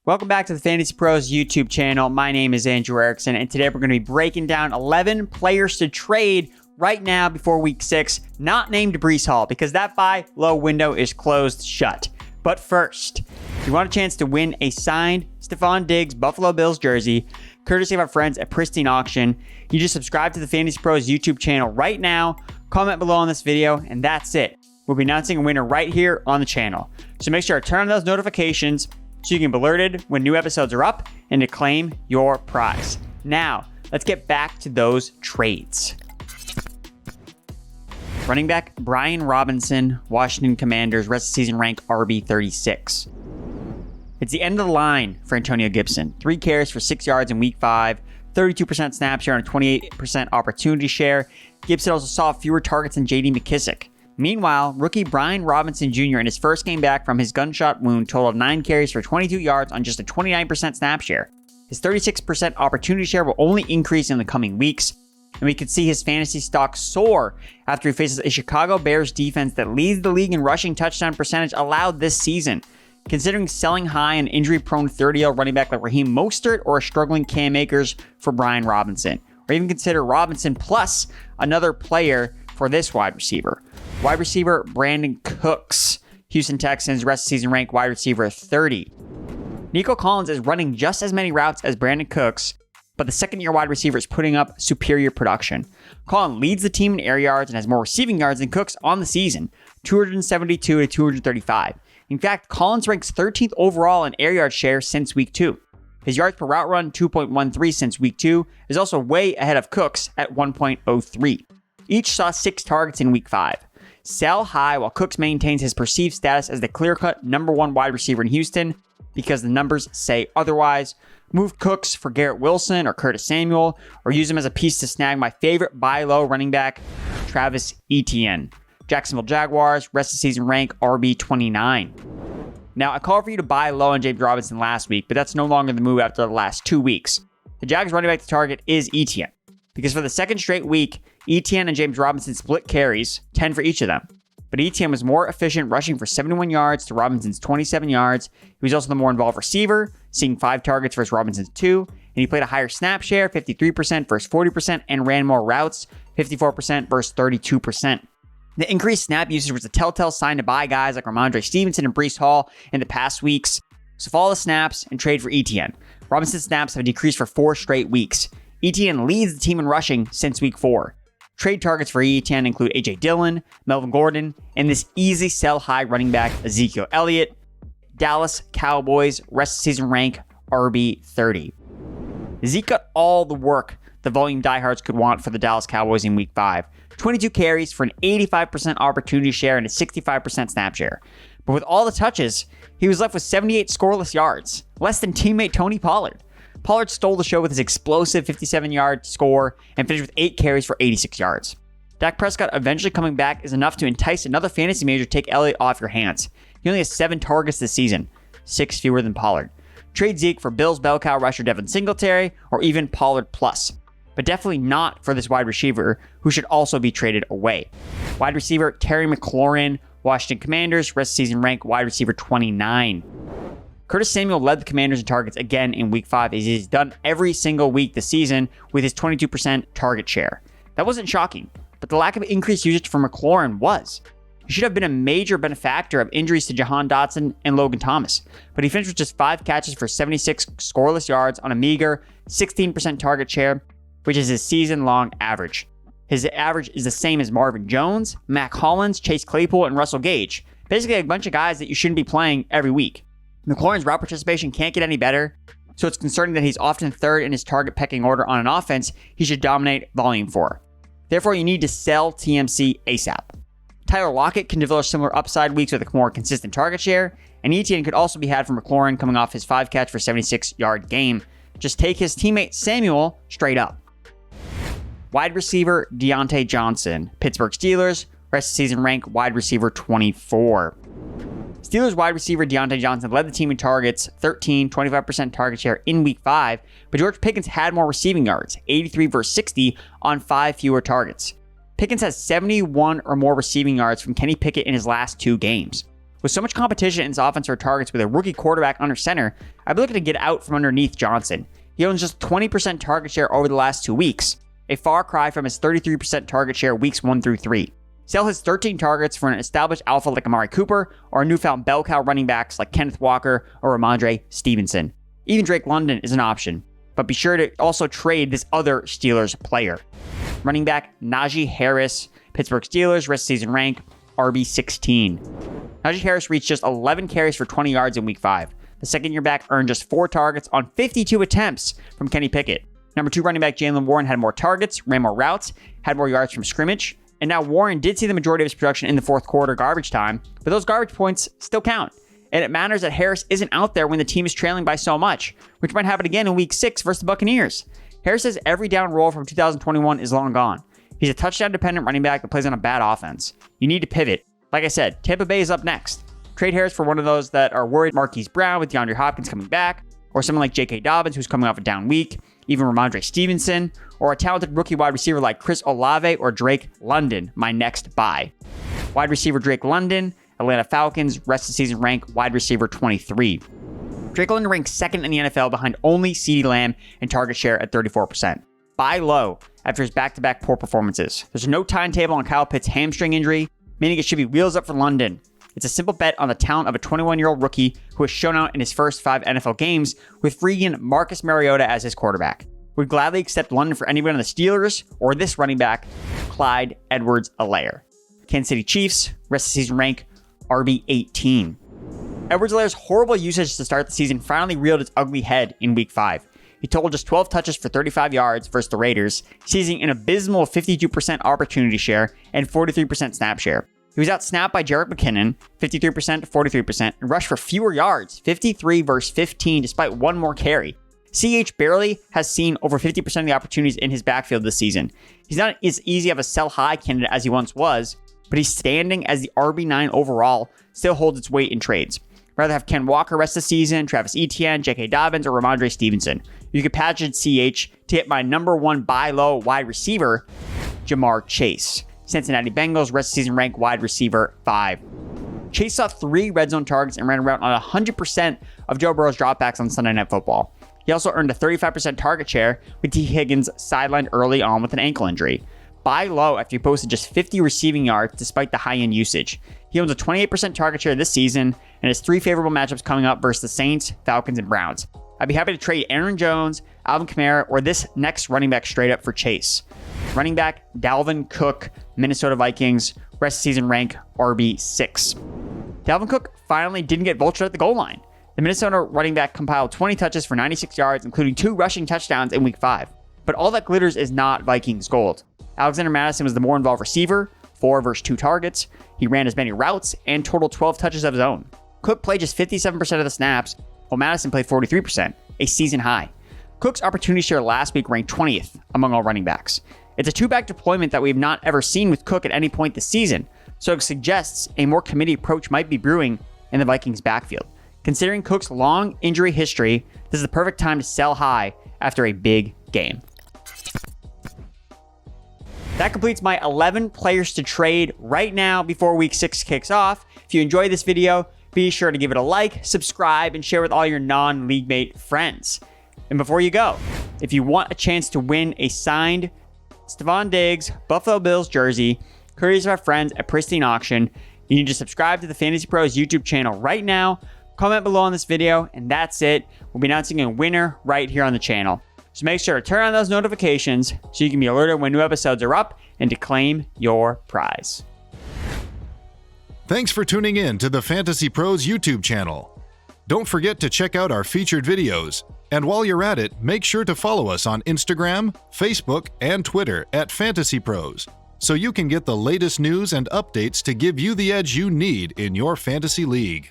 Welcome back to the Fantasy Pros YouTube channel. My name is Andrew Erickson, and today we're going to be breaking down 11 players to trade right now before Week 6, not named Breece Hall, because that buy low window is closed shut. But first, if you want a chance to win a signed Stephon Diggs Buffalo Bills jersey, courtesy of our friends at Pristine Auction, you just subscribe to the Fantasy Pros YouTube channel right now, comment below on this video, and that's it. We'll be announcing a winner right here on the channel. So make sure to turn on those notifications so you can be alerted when new episodes are up and to claim your prize. Now, let's get back to those trades. Running back Brian Robinson, Washington Commanders, rest of season rank RB36. It's the end of the line for Antonio Gibson. 3 carries for 6 yards in Week 5, 32% snap share and a 28% opportunity share. Gibson also saw fewer targets than J.D. McKissic. Meanwhile, rookie Brian Robinson Jr. in his first game back from his gunshot wound totaled 9 carries for 22 yards on just a 29% snap share. His 36% opportunity share will only increase in the coming weeks, and we could see his fantasy stock soar after he faces a Chicago Bears defense that leads the league in rushing touchdown percentage allowed this season. Considering selling high an injury-prone 30-year-old running back like Raheem Mostert or a struggling Cam Akers for Brian Robinson, or even consider Robinson plus another player for this wide receiver. Wide receiver Brandon Cooks, Houston Texans, rest of season rank wide receiver 30. Nico Collins is running just as many routes as Brandon Cooks, but the second-year wide receiver is putting up superior production. Collins leads the team in air yards and has more receiving yards than Cooks on the season, 272 to 235. In fact, Collins ranks 13th overall in air yard share since Week 2. His yards per route run, 2.13 since Week 2, is also way ahead of Cooks at 1.03. Each saw 6 targets in Week 5. Sell high while Cooks maintains his perceived status as the clear-cut number 1 wide receiver in Houston because the numbers say otherwise. Move Cooks for Garrett Wilson or Curtis Samuel, or use him as a piece to snag my favorite buy low running back, Travis Etienne. Jacksonville Jaguars, rest of season rank RB29. Now, I called for you to buy low on James Robinson last week, but that's no longer the move after the last 2 weeks. The Jags running back to target is Etienne, because for the second straight week, Etienne and James Robinson split carries, 10 for each of them. But Etienne was more efficient, rushing for 71 yards to Robinson's 27 yards. He was also the more involved receiver, seeing 5 targets versus Robinson's 2. And he played a higher snap share, 53% versus 40%, and ran more routes, 54% versus 32%. The increased snap usage was a telltale sign to buy guys like Ramondre Stevenson and Breece Hall in the past weeks. So follow the snaps and trade for Etienne. Robinson's snaps have decreased for 4 straight weeks. Etienne leads the team in rushing since Week 4. Trade targets for Etienne include A.J. Dillon, Melvin Gordon, and this easy sell high running back Ezekiel Elliott. Dallas Cowboys, rest of season rank RB30. Zeke got all the work the volume diehards could want for the Dallas Cowboys in Week 5. 22 carries for an 85% opportunity share and a 65% snap share. But with all the touches, he was left with 78 scoreless yards, less than teammate Tony Pollard. Pollard stole the show with his explosive 57-yard score and finished with 8 carries for 86 yards. Dak Prescott eventually coming back is enough to entice another fantasy major to take Elliott off your hands. He only has 7 targets this season, 6 fewer than Pollard. Trade Zeke for Bills bell cow rusher Devin Singletary or even Pollard plus, but definitely not for this wide receiver who should also be traded away. Wide receiver Terry McLaurin, Washington Commanders, rest of season rank wide receiver 29. Curtis Samuel led the Commanders in targets again in Week 5 as he's done every single week this season with his 22% target share. That wasn't shocking, but the lack of increased usage for McLaurin was. He should have been a major benefactor of injuries to Jahan Dotson and Logan Thomas, but he finished with just 5 catches for 76 scoreless yards on a meager 16% target share, which is his season-long average. His average is the same as Marvin Jones, Mac Hollins, Chase Claypool, and Russell Gage. Basically a bunch of guys that you shouldn't be playing every week. McLaurin's route participation can't get any better, so it's concerning that he's often third in his target pecking order on an offense he should dominate volume for. Therefore, you need to sell TMC ASAP. Tyler Lockett can develop similar upside weeks with a more consistent target share, and Etienne could also be had from McLaurin coming off his 5-catch for 76-yard game. Just take his teammate Samuel straight up. Wide receiver Deontay Johnson, Pittsburgh Steelers, rest of season rank wide receiver 24. Steelers wide receiver Deontay Johnson led the team in targets, 25% target share in Week 5, but George Pickens had more receiving yards, 83 versus 60 on 5 fewer targets. Pickens has 71 or more receiving yards from Kenny Pickett in his last 2 games. With so much competition in his offense for targets with a rookie quarterback under center, I'd be looking to get out from underneath Johnson. He owns just 20% target share over the last 2 weeks, a far cry from his 33% target share weeks 1 through 3. Sell his 13 targets for an established alpha like Amari Cooper or a newfound bell cow running backs like Kenneth Walker or Ramondre Stevenson. Even Drake London is an option, but be sure to also trade this other Steelers player. Running back Naji Harris, Pittsburgh Steelers, rest of season rank, RB16. Najee Harris reached just 11 carries for 20 yards in week 5. The second-year back earned just 4 targets on 52 attempts from Kenny Pickett. Number 2 running back Jaylen Warren had more targets, ran more routes, had more yards from scrimmage, and now Warren did see the majority of his production in the fourth quarter garbage time, but those garbage points still count. And it matters that Harris isn't out there when the team is trailing by so much, which might happen again in week 6 versus the Buccaneers. Harris's every down role from 2021 is long gone. He's a touchdown-dependent running back that plays on a bad offense. You need to pivot. Like I said, Tampa Bay is up next. Trade Harris for one of those that are worried Marquise Brown with DeAndre Hopkins coming back, or someone like J.K. Dobbins who's coming off a down week, even Ramondre Stevenson, or a talented rookie wide receiver like Chris Olave or Drake London, my next buy. Wide receiver Drake London, Atlanta Falcons, rest of season rank, wide receiver 23. Drake London ranks second in the NFL behind only CeeDee Lamb in target share at 34%. Buy low after his back-to-back poor performances. There's no timetable on Kyle Pitts' hamstring injury, meaning it should be wheels up for London. It's a simple bet on the talent of a 21-year-old rookie who has shown out in his first 5 NFL games with freaking Marcus Mariota as his quarterback. Would gladly accept London for anyone on the Steelers or this running back, Clyde Edwards-Helaire. Kansas City Chiefs, rest of season rank, RB18. Edwards-Helaire's horrible usage to start the season finally reared its ugly head in week 5. He totaled just 12 touches for 35 yards versus the Raiders, seizing an abysmal 52% opportunity share and 43% snap share. He was outsnapped by Jerick McKinnon, 53% to 43%, and rushed for fewer yards, 53 versus 15, despite one more carry. CH barely has seen over 50% of the opportunities in his backfield this season. He's not as easy of a sell-high candidate as he once was, but he's standing as the RB9 overall still holds its weight in trades. Rather have Ken Walker rest the season, Travis Etienne, J.K. Dobbins, or Ramondre Stevenson. You could package CH to hit my number 1 buy low wide receiver, Jamar Chase. Cincinnati Bengals, rest of season rank wide receiver 5. Chase saw 3 red zone targets and ran around on 100% of Joe Burrow's dropbacks on Sunday Night Football. He also earned a 35% target share with T. Higgins sidelined early on with an ankle injury. Buy low after he posted just 50 receiving yards despite the high-end usage. He owns a 28% target share this season and has 3 favorable matchups coming up versus the Saints, Falcons, and Browns. I'd be happy to trade Aaron Jones, Alvin Kamara, or this next running back straight up for Chase. Running back Dalvin Cook, Minnesota Vikings, rest of season rank RB6. Dalvin Cook finally didn't get vultured at the goal line. The Minnesota running back compiled 20 touches for 96 yards, including 2 rushing touchdowns in week 5. But all that glitters is not Vikings gold. Alexander Mattison was the more involved receiver, 4 versus 2 targets. He ran as many routes and totaled 12 touches of his own. Cook played just 57% of the snaps, while Mattison played 43%, a season high. Cook's opportunity share last week ranked 20th among all running backs. It's a 2-back deployment that we've not ever seen with Cook at any point this season, so it suggests a more committee approach might be brewing in the Vikings backfield. Considering Cook's long injury history, this is the perfect time to sell high after a big game. That completes my 11 players to trade right now before week 6 kicks off. If you enjoyed this video, be sure to give it a like, subscribe, and share with all your non-league mate friends. And before you go, if you want a chance to win a signed Stephon Diggs Buffalo Bills jersey, courtesy of our friends at Pristine Auction, you need to subscribe to the Fantasy Pros YouTube channel right now, comment below on this video, and that's it. We'll be announcing a winner right here on the channel. So make sure to turn on those notifications so you can be alerted when new episodes are up and to claim your prize. Thanks for tuning in to the Fantasy Pros YouTube channel. Don't forget to check out our featured videos. And while you're at it, make sure to follow us on Instagram, Facebook, and Twitter at Fantasy Pros, so you can get the latest news and updates to give you the edge you need in your fantasy league.